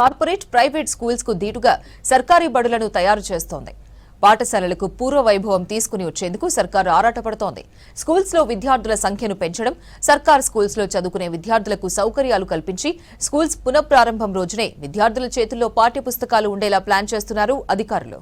Corporate private schools కు దీటుగా సర్కారీ బడులను తయారు చేస్తోంది. పాఠశాలలకు పూర్వ వైభవం తీసుకుని వచ్చేందుకు సర్కారు ఆరాటపడుతోంది. స్కూల్స్ లో విద్యార్థుల సంఖ్యను పెంచడం, సర్కార్ స్కూల్స్ లో చదువుకునే విద్యార్థులకు సౌకర్యాలు కల్పించి స్కూల్స్ పునఃప్రారంభం రోజునే విద్యార్థుల చేతుల్లో పాఠ్యపుస్తకాలు ఉండేలా ప్లాన్ చేస్తున్నారు అధికారులు.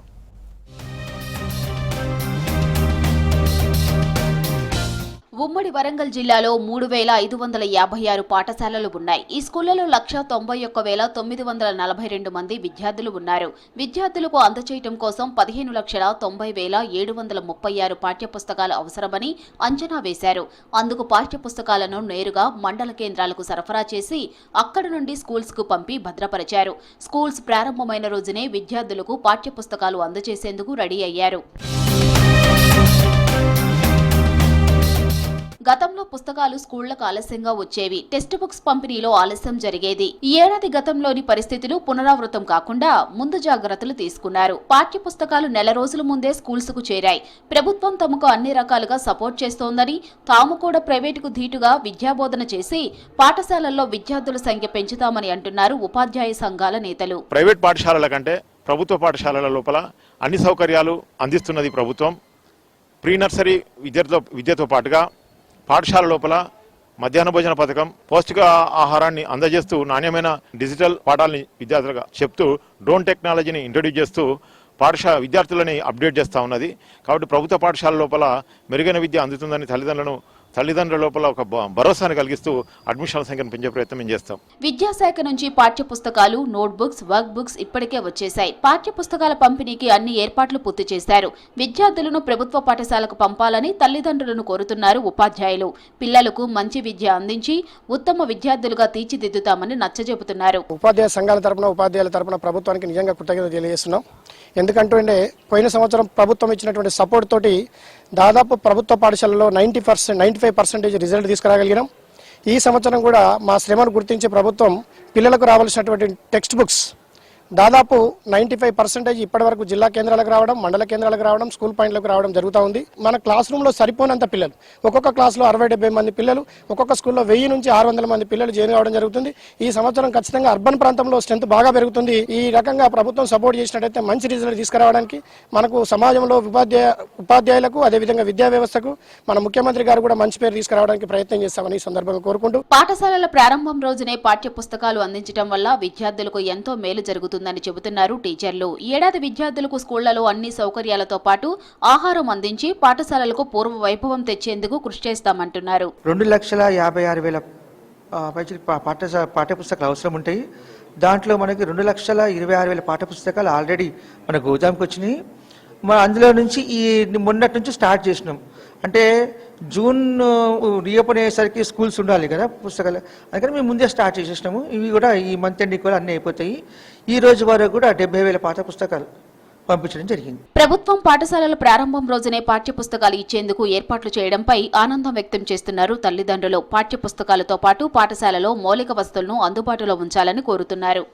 ఉమ్మడి వరంగల్ జిల్లాలో 3556 పాఠశాలలు ఉన్నాయి. ఈ స్కూళ్లలో 191,942 మంది విద్యార్థులు ఉన్నారు. విద్యార్థులకు అందజేయడం కోసం 15,90,736 పాఠ్యపుస్తకాలు అవసరమని అంచనా వేశారు. అందుకు పాఠ్యపుస్తకాలను నేరుగా మండల కేంద్రాలకు సరఫరా చేసి అక్కడి నుండి స్కూల్స్ కు పంపి భద్రపరిచారు. స్కూల్స్ ప్రారంభమైన రోజునే విద్యార్థులకు పాఠ్యపుస్తకాలు అందజేసేందుకు రెడీ అయ్యారు. గతంలో పుస్తకాలు స్కూళ్లకు ఆలస్యంగా వచ్చేవి. టెక్స్ట్ బుక్స్ పంపిణీలో ఆలస్యం జరిగేది. ఈ ఏడాది గతంలోని పరిస్థితులు పునరావృతం కాకుండా ముందు జాగ్రత్తలు తీసుకున్నారు. పాఠ్య పుస్తకాలు నెల రోజుల ముందే స్కూల్స్ కు చేరాయి. ప్రభుత్వం తమకు అన్ని రకాలుగా సపోర్ట్ చేస్తోందని, తాము కూడా ప్రైవేటుకు ధీటుగా విద్యాబోధన చేసి పాఠశాలల్లో విద్యార్థుల సంఖ్య పెంచుతామని అంటున్నారు ఉపాధ్యాయ సంఘాల నేతలు. ప్రైవేట్ పాఠశాలల కంటే ప్రభుత్వ పాఠశాలల లోపల అన్ని సౌకర్యాలు అందిస్తున్నది ప్రభుత్వం. ప్రీ నర్సరీ విద్యతో పాటుగా పాఠశాల లోపల మధ్యాహ్న భోజన పథకం, పౌష్టిక ఆహారాన్ని అందజేస్తూ నాణ్యమైన డిజిటల్ పాఠాలని విద్యార్థులుగా చెప్తూ డ్రోన్ టెక్నాలజీని ఇంట్రడ్యూస్ చేస్తూ విద్యార్థులని అప్డేట్ చేస్తూ ఉన్నది. కాబట్టి ప్రభుత్వ పాఠశాల లోపల మెరుగైన విద్య అందుతుందని తల్లిదండ్రుల లోపల ఒక భరోసాను కలిగిస్తూ అడ్మిషన్ల సంఖ్యను పెంచే ప్రయత్నం చేస్తాం. విద్యాశాఖ నుంచి పాఠ్య పుస్తకాలు, నోట్ బుక్స్, వర్క్ బుక్స్ ఇప్పటికే వచ్చేశాయి. పాఠ్య పుస్తకాల పంపిణీకి అన్ని ఏర్పాట్లు పూర్తి చేశారు. విద్యార్థులను ప్రభుత్వ పాఠశాలకు పంపాలని తల్లిదండ్రులను కోరుతున్నారు ఉపాధ్యాయులు. పిల్లలకు మంచి విద్య అందించి ఉత్తమ విద్యార్థులుగా తీర్చిదిద్దుతామని నచ్చజెబుతున్నారు. ఉపాధ్యాయ సంఘాల తరపున, ఉపాధ్యాయుల తరపున ప్రభుత్వానికి నిజంగా కృతజ్ఞతలు తెలియజేస్తున్నాం. ఎందుకంటే పోయిన సంవత్సరం ప్రభుత్వం ఇచ్చినటువంటి సపోర్ట్ తోటి దాదాపు ప్రభుత్వ పాఠశాలలో 95% రిజల్ట్ తీసుకురాగలిగినాం. ఈ సంవత్సరం కూడా మా శ్రమను గుర్తించి ప్రభుత్వం పిల్లలకు రావాల్సినటువంటి టెక్స్ట్ బుక్స్ దాదాపు 95% ఇప్పటి వరకు జిల్లా కేంద్రాలకు రావడం, మండల కేంద్రాలకు రావడం, స్కూల్ పాయింట్లకు రావడం జరుగుతూ ఉంది. మన క్లాస్ రూమ్లో సరిపోనంత పిల్లలు, ఒక్కొక్క క్లాస్లో 60-70 మంది పిల్లలు, ఒక్కొక్క స్కూల్లో 1000 నుంచి 600 మంది పిల్లలు జాయిన్ కావడం జరుగుతుంది. ఈ సంవత్సరం ఖచ్చితంగా అర్బన్ ప్రాంతంలో స్ట్రెంత్ బాగా పెరుగుతుంది. ఈ రకంగా ప్రభుత్వం సపోర్ట్ చేసినట్టయితే మంచి రిజల్ట్ తీసుకురావడానికి మనకు సమాజంలో ఉపాధ్యాయులకు, అదేవిధంగా విద్యా వ్యవస్థకు మన ముఖ్యమంత్రి గారు కూడా మంచి పేరు తీసుకురావడానికి ప్రయత్నం చేస్తామని ఈ సందర్భంగా కోరుకుంటూ, పాఠశాలల ప్రారంభం రోజునే పాఠ్య పుస్తకాలు అందించడం వల్ల విద్యార్థులకు ఎంతో మేలు జరుగుతుంది చెబుతున్నారు టీచర్లు. ఏడాది విద్యార్థులకు స్కూళ్లలో అన్ని సౌకర్యాలతో పాటు ఆహారం అందించి పాఠశాలలకు పూర్వ వైభవం తెచ్చేందుకు కృషి చేస్తామంటున్నారు. 2,56,000 పాఠ్యపుస్తకాలు అవసరం ఉంటాయి. దాంట్లో మనకి 2,26,000 పాఠ్యపుస్తకాలు ఆల్రెడీ మన గోదాంకి వచ్చినాయి. అందులో నుంచి ఈ మొన్నటి నుంచి స్టార్ట్ చేసినాం. అంటే జూన్ రీఓపెన్ అయ్యేసరికి స్కూల్స్ ఉండాలి కదా పుస్తకాలు, అందుకని మేము ముందే స్టార్ట్ చేసేసినాము. ఇవి కూడా ఈ మంత్ ఎండింగ్ కూడా అన్నీ అయిపోతాయి. ఈ రోజు వరకు కూడా 70,000 పాఠ్య పుస్తకాలు పంపించడం జరిగింది. ప్రభుత్వం పాఠశాలల ప్రారంభం రోజునే పాఠ్య పుస్తకాలు ఇచ్చేందుకు ఏర్పాట్లు చేయడంపై ఆనందం వ్యక్తం చేస్తున్నారు తల్లిదండ్రులు. పాఠ్య పుస్తకాలతో పాటు పాఠశాలలో మౌలిక వసతులను అందుబాటులో ఉంచాలని కోరుతున్నారు.